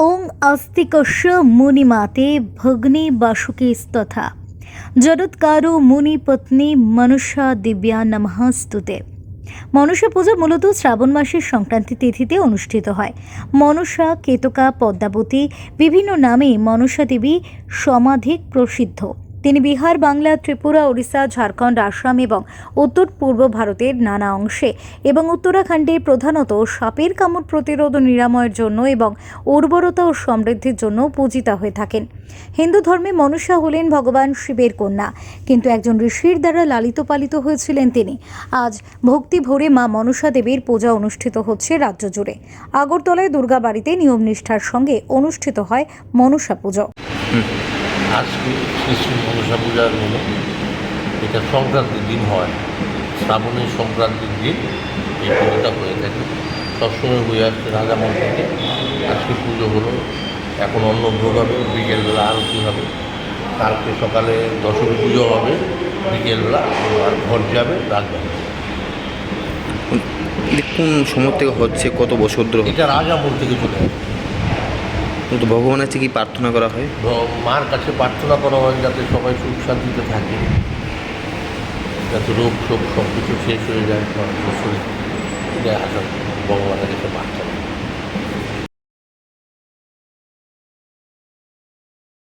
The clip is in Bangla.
ওং আস্তিকস্য মুনিমাতে ভগ্নি বাসুকেস্তথা জগৎকারো মুনিপত্নী মনুষ্যা দিব্যা নমঃস্তুতে। মনসা পূজা মূলত শ্রাবণ মাসের সংক্রান্তি তিথিতে অনুষ্ঠিত হয়। মনসা, কেতকা, পদ্মাবতী বিভিন্ন নামে মনসা দেবী সমাধিক প্রসিদ্ধ। তিনি বিহার, বাংলা, ত্রিপুরা, ওড়িশা, ঝাড়খণ্ড, আসাম এবং উত্তর পূর্ব ভারতের নানা অংশে এবং উত্তরাখণ্ডে প্রধানত সাপের কামড় প্রতিরোধ ও নিরাময়ের জন্য এবং উর্বরতা ও সমৃদ্ধির জন্য পূজিতা হয়ে থাকেন। হিন্দু ধর্মে মনসা হলেন ভগবান শিবের কন্যা, কিন্তু একজন ঋষির দ্বারা লালিত পালিত হয়েছিলেন তিনি। আজ ভক্তি ভরে মা মনসা দেবীর পূজা অনুষ্ঠিত হচ্ছে রাজ্য জুড়ে। আগরতলায় দুর্গা বাড়িতে নিয়ম নিষ্ঠার সঙ্গে অনুষ্ঠিত হয় মনসা পুজো। আজকে শ্রী শ্রী মনসা পূজার হলো এটা সংক্রান্তির দিন হয়, শ্রাবণের সংক্রান্তির দিন এই পুজোটা হয়ে থাকে। সবসময় হয়ে আসছে রাজামল থেকে। আজকে পুজো হলো, এখন অন্নভোগ হবে, বিকেলবেলা আরতি হবে, কালকে সকালে দশমী পুজো হবে, বিকেলবেলা আর ঘর যাবে, রাত যাবে। কোন সময় থেকে হচ্ছে, কত বছর ধরে? এটা রাজামল থেকে চলে আসে। কিন্তু ভগবানের কাছে কি প্রার্থনা করা হয়? মার কাছে প্রার্থনা করা হয় যাতে সবাই সুখ শান্তিতে থাকে, যাতে রোগ শোক সব কিছু শেষ হয়ে যায় মানুষের শরীর। এটা আসলে ভগবানের কাছে প্রার্থনা।